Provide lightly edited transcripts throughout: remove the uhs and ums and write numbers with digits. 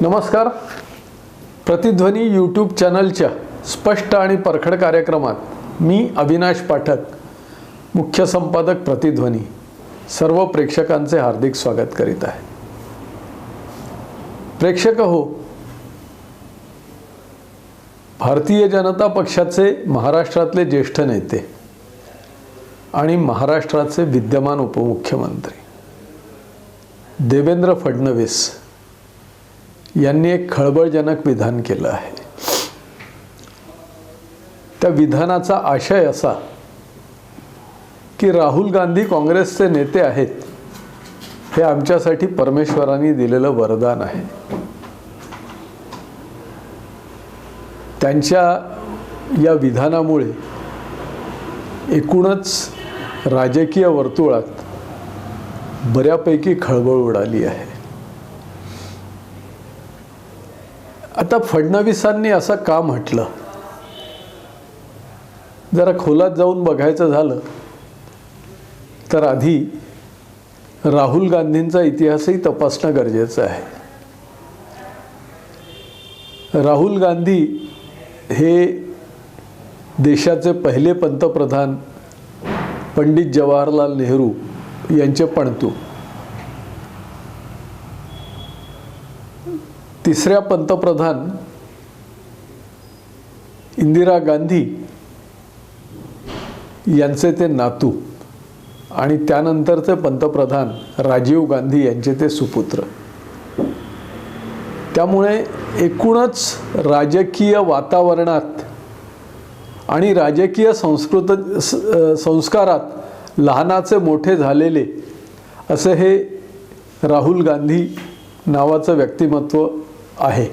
नमस्कार. प्रतिध्वनी यूट्यूब चॅनलच्या स्पष्ट आणि परखड कार्यक्रमात मी अविनाश पाठक, मुख्य संपादक प्रतिध्वनी, सर्व प्रेक्षकांचे हार्दिक स्वागत करीत आहे. प्रेक्षक हो, भारतीय जनता पक्षाचे महाराष्ट्रातले ज्येष्ठ नेते आणि महाराष्ट्राचे विद्यमान उपमुख्यमंत्री देवेंद्र फडणवीस यांनी एक खळबळजनक विधान केलं आहे. त्या विधानाचा आशय असा की राहुल गांधी काँग्रेसचे नेते आहेत, हे आमच्यासाठी परमेश्वरांनी दिलेलं वरदान आहे. त्यांच्या या विधानामुळे एकूणच राजकीय वर्तुळात बऱ्यापैकी खळबळ उडाली आहे. आता फडणवीसांनी असं का म्हटलं, जरा खोलात जाऊन बघायचं झालं तर आधी राहुल गांधींचा इतिहासही तपासणं गरजेचं आहे. राहुल गांधी हे देशाचे पहिले पंतप्रधान पंडित जवाहरलाल नेहरू यांचे पणतू, तिसऱ्या पंतप्रधान इंदिरा गांधी यांचे ते नातू आणि त्यानंतरचे पंतप्रधान राजीव गांधी यांचे ते सुपुत्र. त्यामुळे एकूणच राजकीय वातावरणात आणि राजकीय संस्कारात लहानाचे मोठे झालेले असे हे राहुल गांधी नावाचं व्यक्तिमत्व आहे.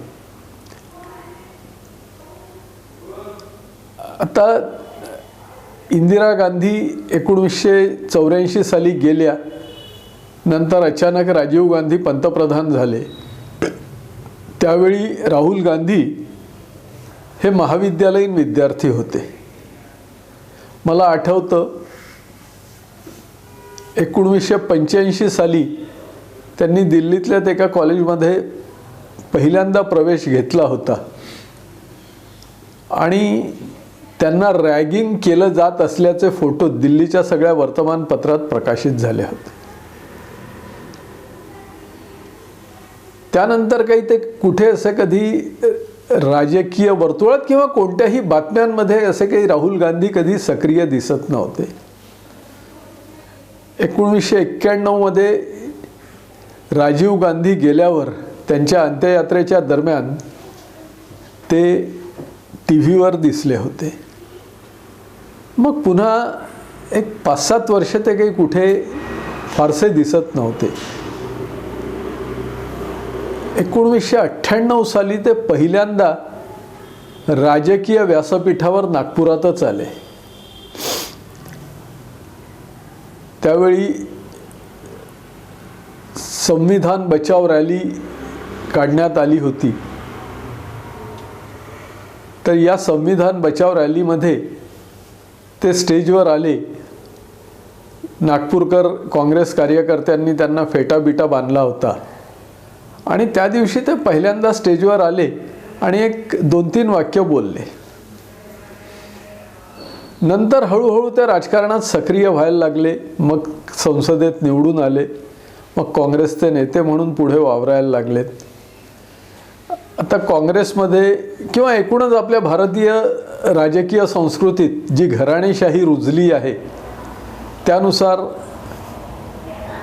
आता इंदिरा गांधी 1984 साली गेल्या, नंतर अचानक राजीव गांधी पंतप्रधान झाले. त्यावेळी राहुल गांधी हे महाविद्यालयीन विद्यार्थी होते. मला आठवतं 1985 साली त्यांनी दिल्लीतल्या एका कॉलेजमध्ये पहिल्यांदा प्रवेश घेतला होता आणि त्यांना रॅगिंग केलं जात असल्याचे फोटो दिल्लीच्या सगळ्या वर्तमानपत्रात प्रकाशित झाले होते. त्यानंतर काही ते कुठे असे कधी राजकीय वर्तुळात किंवा कोणत्याही बातम्यांमध्ये असे काही राहुल गांधी कधी सक्रिय दिसत नव्हते. 1991 मध्ये राजीव गांधी गेल्यावर त्यांच्या अंत्ययात्रेच्या दरम्यान ते टीव्हीवर दिसले होते. मग पुन्हा एक 5-7 वर्ष ते काही कुठे फारसे दिसत नव्हते. 1998 साली ते पहिल्यांदा राजकीय व्यासपीठावर नागपुरातच आले. त्यावेळी संविधान बचाव रॅली काढण्यात आली होती. तर या संविधान बचाव रॅलीमध्ये ते स्टेजवर आले. नागपूरकर काँग्रेस कार्यकर्त्यांनी त्यांना फेटाबिटा बांधला होता आणि त्या दिवशी ते पहिल्यांदा स्टेजवर आले आणि एक 2-3 वाक्य बोलले. नंतर हळूहळू ते राजकारणात सक्रिय व्हायला लागले. मग संसदेत निवडून आले. मग काँग्रेसचे नेते म्हणून पुढे वावरायला लागलेत. आता काँग्रेसमध्ये किंवा एकूणच आपल्या भारतीय राजकीय संस्कृतीत जी घराणेशाही रुजली आहे, त्यानुसार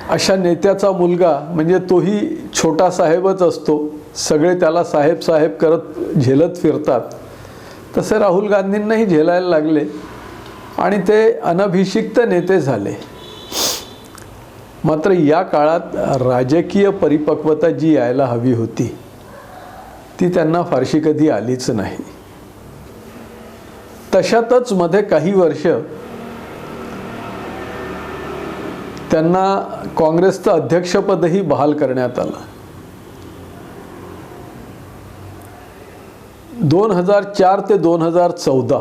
अशा नेत्याचा मुलगा म्हणजे तोही छोटा साहेबच असतो. सगळे त्याला साहेब साहेब करत झेलत फिरतात. तसे राहुल गांधींनाही झेलायला लागले आणि ते अनभिषिक्त नेते झाले. मात्र या काळात राजकीय परिपक्वता जी यायला हवी होती ती त्यांना फारशी कधी आलीच नाही. तशातच मध्ये काही वर्ष त्यांना काँग्रेसचं अध्यक्षपदही बहाल करण्यात आलं. 2004 ते 2014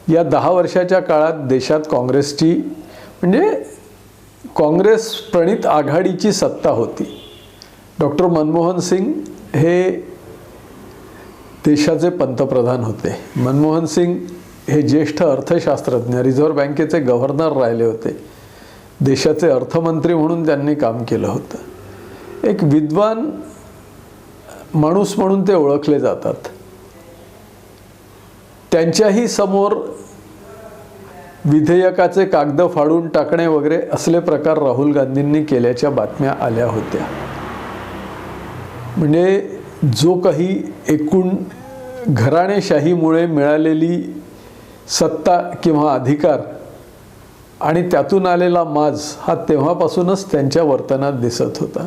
या 10 वर्षाच्या काळात देशात काँग्रेसची म्हणजे काँग्रेस प्रणित आघाडीची सत्ता होती. डॉक्टर मनमोहन सिंग हे देशाचे पंतप्रधान होते. मनमोहन सिंग हे ज्येष्ठ अर्थशास्त्रज्ञ, रिझर्व्ह बँकेचे गव्हर्नर राहिले होते. देशाचे अर्थमंत्री म्हणून त्यांनी काम केलं होतं. एक विद्वान माणूस म्हणून ते ओळखले जातात. त्यांच्याही समोर विधेयकाचे कागद फाडून टाकणे वगैरे असले प्रकार राहुल गांधींनी केल्याच्या बातम्या आल्या होत्या. म्हणजे जो काही एकूण घराणेशाहीमुळे मिळालेली सत्ता किंवा अधिकार आणि त्यातून आलेला माज हा तेव्हापासूनच त्यांच्या वर्तनात दिसत होता.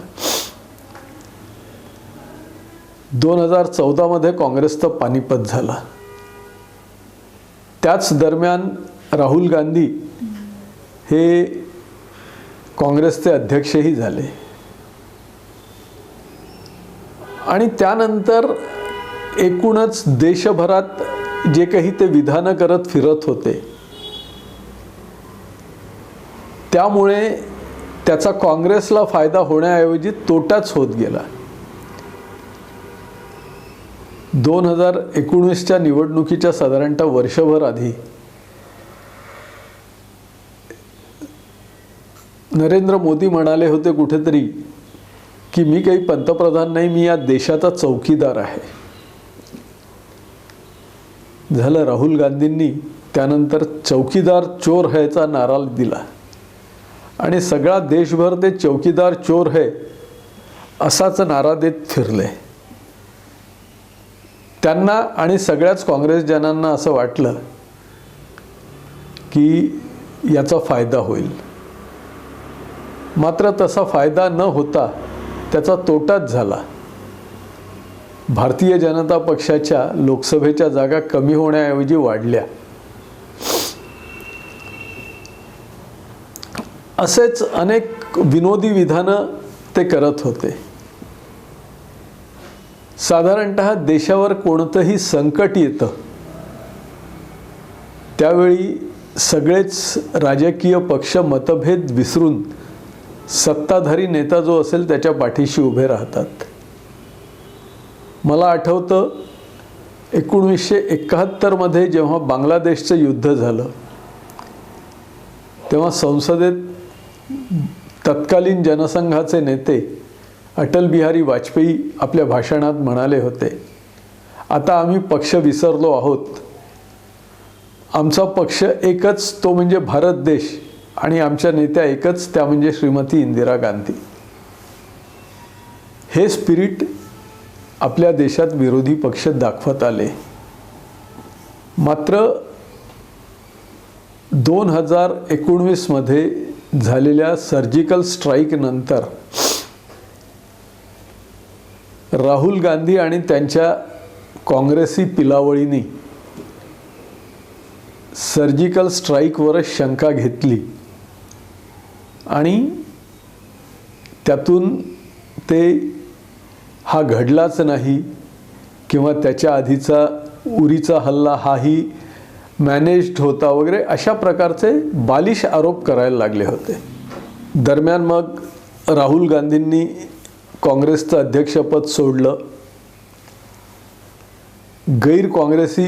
2014 मध्ये काँग्रेसचं पानिपत झालं. त्याच दरम्यान राहुल गांधी हे काँग्रेसचे अध्यक्षही झाले आणि त्यानंतर एकूणच देशभरात जे काही ते विधानं करत फिरत होते त्यामुळे त्याचा काँग्रेसला फायदा होण्याऐवजी तोटाच होत गेला. 2019च्या निवडणुकीच्या साधारणतः वर्षभर आधी नरेंद्र मोदी म्हणाले होते कुठेतरी की मी काही पंतप्रधान नाही, मी या देशाचा चौकीदार आहे. झालं, राहुल गांधींनी त्यानंतर चौकीदार चोर हैचा नारा दिला आणि सगळा देशभर ते चौकीदार चोर है असाच नारा देत फिरले. त्यांना आणि सगळ्याच काँग्रेसजनांना असं वाटलं की याचा फायदा होईल. मात्र तसा फायदा न होता त्याचा तोटाच झाला. भारतीय जनता पक्षाच्या लोकसभेच्या जागा कमी होण्याऐवजी वाढल्या. असेच अनेक विनोदी विधानं ते करत होते. साधारणतः देशावर कोणतंही संकट येतं त्यावेळी सगळेच राजकीय पक्ष मतभेद विसरून सत्ताधारी नेता जो असेल त्याच्या पाठीशी उभे राहतात. मला आठवतं 1971 मध्ये जेव्हा बांगलादेशचं युद्ध झालं तेव्हा संसदेत तत्कालीन जनसंघाचे नेते अटल बिहारी वाजपेयी आपल्या भाषणात म्हणाले होते, आता आम्ही पक्ष विसरलो आहोत, आमचा पक्ष एकच तो म्हणजे भारत देश आणि आमच्या नेत्या एकच त्या म्हणजे श्रीमती इंदिरा गांधी. हे स्पिरिट आपल्या देशात विरोधी पक्ष दाखवत आले. मात्र 2019 मध्ये झालेल्या सर्जिकल स्ट्राईक नंतर राहुल गांधी आणि त्यांच्या काँग्रेसी पिलावळींनी सर्जिकल स्ट्राईकवर शंका घेतली आणि त्यातून ते हा घडलाच नाही किंवा त्याच्या आधीचा उरीचा हल्ला हाही मॅनेज्ड होता वगैरे अशा प्रकारचे बालिश आरोप करायला लागले होते. दरम्यान मग राहुल गांधींनी काँग्रेसचं अध्यक्षपद सोडलं. काँग्रेसी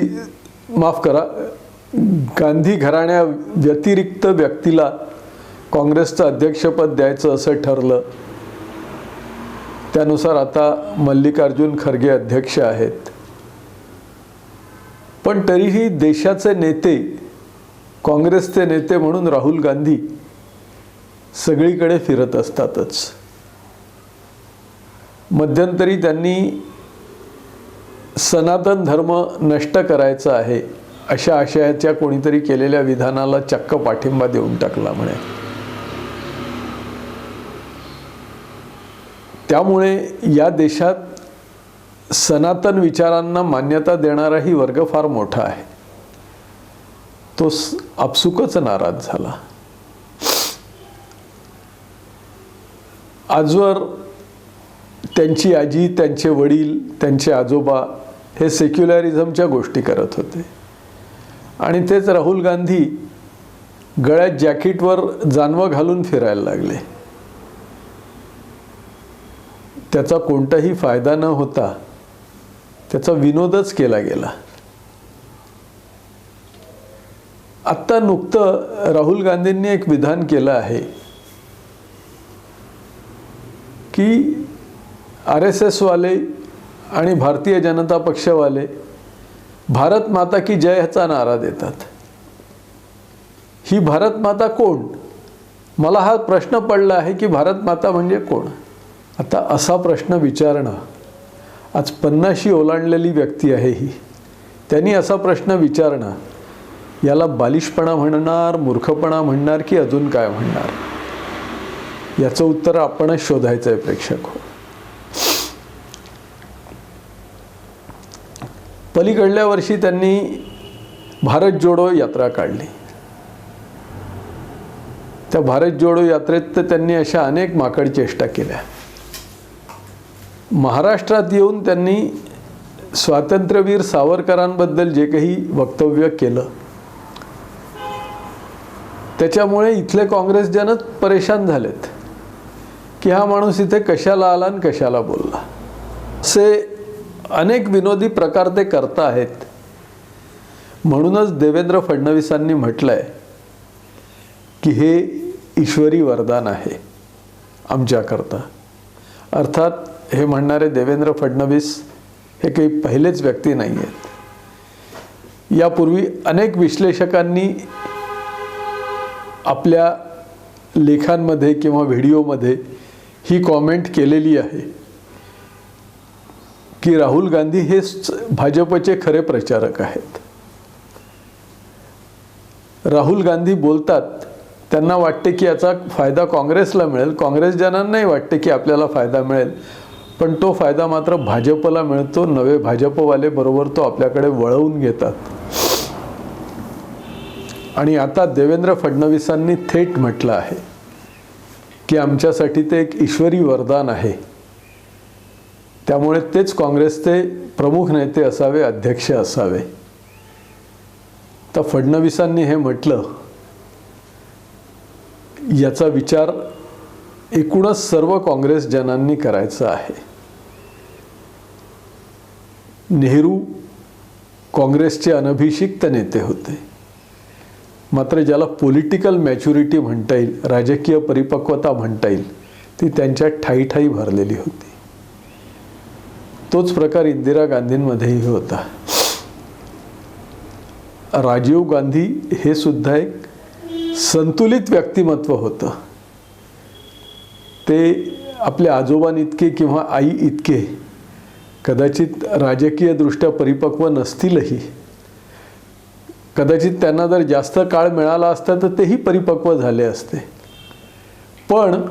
माफ करा, गांधी घराण्या व्यतिरिक्त व्यक्तीला काँग्रेसचं अध्यक्षपद द्यायचं असं ठरलं. त्यानुसार आता मल्लिकार्जुन खरगे अध्यक्ष आहेत. पण तरीही देशाचे नेते, काँग्रेसचे नेते म्हणून राहुल गांधी सगळीकडे फिरत असतातच. मध्यंतरी त्यांनी सनातन धर्म नष्ट करायचा आहे अशा आशयाच्या कोणीतरी केलेल्या विधानाला चक्क पाठिंबा देऊन टाकला म्हणे. त्यामुळे या देशात सनातन विचारांना मान्यता देणाराही वर्ग फार मोठा आहे. तो आपसुकच नाराज झाला. आजवर त्यांची आजी, त्यांचे वडील, त्यांचे आजोबा हे सेक्युलरिझमच्या गोष्टी करत होते आणि तेच राहुल गांधी गळ्यात जॅकेटवर जानवं घालून फिरायला लागले. त्याचा कोणताही फायदा न होता त्याचा विनोदच केला गेला. आत्ता नुकतं राहुल गांधींनी एक विधान केलं आहे की RSS वाले आणि भारतीय जनता पक्षवाले भारत माता की जय ह्याचा नारा देतात. ही भारत माता कोण? मला हा प्रश्न पडला आहे की भारत माता म्हणजे कोण. आता असा प्रश्न विचारणं, आज 50शी ओलांडलेली व्यक्ती आहे ही, त्यांनी असा प्रश्न विचारणं, याला बालिशपणा म्हणणार, मूर्खपणा म्हणणार की अजून काय म्हणणार? याचं उत्तर आपणच शोधायचं आहे प्रेक्षक हो. पलीकडल्या वर्षी त्यांनी भारत जोडो यात्रा काढली. त्या भारत जोडो यात्रेत तर त्यांनी अशा अनेक माकड चेष्टा केल्या. महाराष्ट्रात येऊन त्यांनी स्वातंत्र्यवीर सावरकरांबद्दल जे काही वक्तव्य केलं त्याच्यामुळे इथले काँग्रेसजनच परेशान झालेत की हा माणूस इथे कशाला आला आणि कशाला बोलला. असे अनेक विनोदी प्रकार ते करता आहेत. म्हणूनच देवेंद्र फडणवीसांनी म्हटलंय की हे ईश्वरी वरदान आहे आमच्याकरता. अर्थात हे म्हणणारे देवेंद्र फडणवीस हे काही पहिलेच व्यक्ती नाही आहेत. यापूर्वी अनेक विश्लेषकांनी आपल्या लेखांमध्ये किंवा व्हिडिओमध्ये ही कॉमेंट केलेली आहे की राहुल गांधी हेच भाजपचे खरे प्रचारक आहेत. राहुल गांधी बोलतात, त्यांना वाटते की याचा फायदा काँग्रेसला मिळेल, काँग्रेसजनांनाही वाटते की आपल्याला फायदा मिळेल, पण तो फायदा मात्र भाजपला मिळतो. नवे भाजपवाले बरोबर तो आपल्याकडे वळवून घेतात. आणि आता देवेंद्र फडणवीसांनी थेट म्हटलं आहे की आमच्यासाठी ते एक ईश्वरी वरदान आहे, त्यामुळे तेच काँग्रेसचे प्रमुख नेते असावे, अध्यक्ष असावे. तर फडणवीसांनी हे म्हटलं याचा विचार एकूणच सर्व काँग्रेसजनांनी करायचा आहे. नेहरू काँग्रेसचे अनभिषिक्त नेते होते, मात्र ज्याला पॉलिटिकल मॅच्युरिटी म्हणता येईल, राजकीय परिपक्वता म्हणता येईल, ती त्यांच्या ठायी भरलेली होती. तोच प्रकार इंदिरा गांधींमध्येही होता. राजीव गांधी हे सुद्धा एक संतुलित व्यक्तिमत्व होतं. ते आपल्या आजोबांइतके किंवा आई इतके कदाचित राजकीयदृष्ट्या परिपक्व नसतीलही, कदाचित त्यांना जर जास्त काळ मिळाला असता तर तेही परिपक्व झाले असते, पण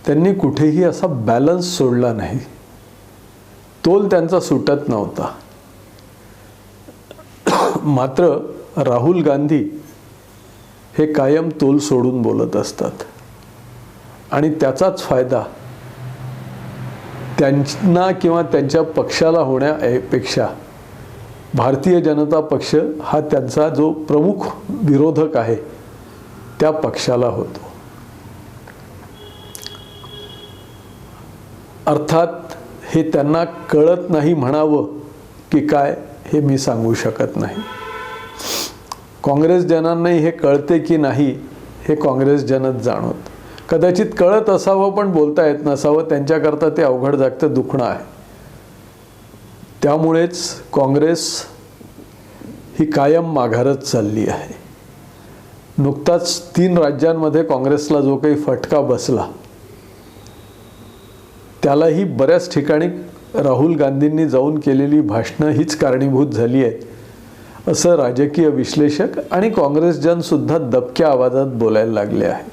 त्यांनी कुठेही असा बॅलन्स सोडला नाही. तोल त्यांचा सुटत नव्हता. मात्र राहुल गांधी हे कायम तोल सोडून बोलत असतात आणि त्याचाच फायदा त्यांना किंवा त्यांच्या पक्षाला होण्यापेक्षा भारतीय जनता पक्ष हा त्यांचा जो प्रमुख विरोधक आहे त्या पक्षाला होतो. अर्थात हे त्यांना कळत नाही म्हणावं की काय हे मी सांगू शकत नाही. काँग्रेसजनांनाही हे कळते की नाही हे काँग्रेसजनच जाणवत. कदाचित कळत असावं पण बोलता येत नसावं, त्यांच्याकरता ते अवघड जागतं दुखणं आहे. त्यामुळेच काँग्रेस ही कायम माघारत चालली आहे. नुकताच 3 राज्यांमध्ये काँग्रेसला जो काही फटका बसला त्यालाही बऱ्याच ठिकाणी राहुल गांधींनी जाऊन केलेली भाषणं हीच कारणीभूत झाली आहे असं राजकीय विश्लेषक आणि काँग्रेसजन सुद्धा दबक्या आवाजात बोलायला लागले आहे.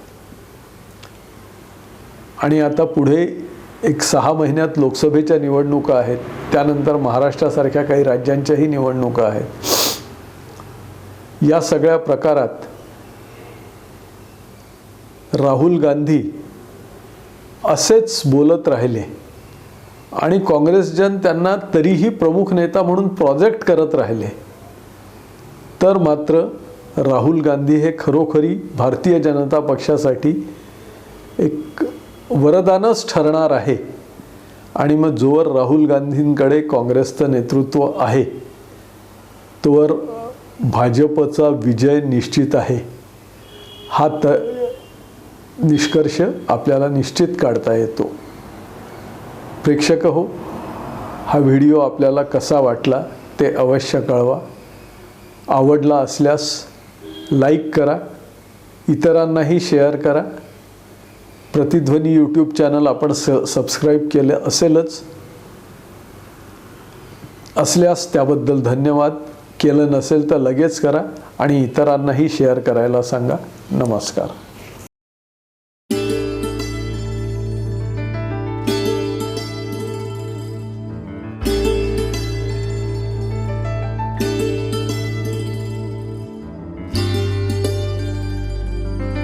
आणि आता पुढे एक 6 महिन्यात लोकसभेच्या निवडणुका आहेत, त्यानंतर महाराष्ट्रासारख्या काही राज्यांच्याही निवडणुका आहेत. या सगळ्या प्रकारात राहुल गांधी असेच बोलत राहिले आणि काँग्रेसजन त्यांना तरीही प्रमुख नेता म्हणून प्रोजेक्ट करत राहिले तर मात्र राहुल गांधी हे खरोखरी भारतीय जनता पक्षासाठी एक वरदानच ठरणार आहे आणि मग जोवर राहुल गांधींकडे काँग्रेसचं नेतृत्व आहे तोवर भाजपचा विजय निश्चित आहे, हा निष्कर्ष आपल्याला निश्चित काढता येतो. प्रेक्षक हो, हा व्हिडिओ आपल्याला कसा वाटला ते अवश्य कळवा. आवडला असल्यास लाईक करा, इतरांनाही शेअर करा. प्रतिध्वनी यूट्यूब चॅनल आपण सबस्क्राईब केलं असल्यास त्याबद्दल धन्यवाद. केलं नसेल तर लगेच करा आणि इतरांनाही शेअर करायला सांगा. नमस्कार.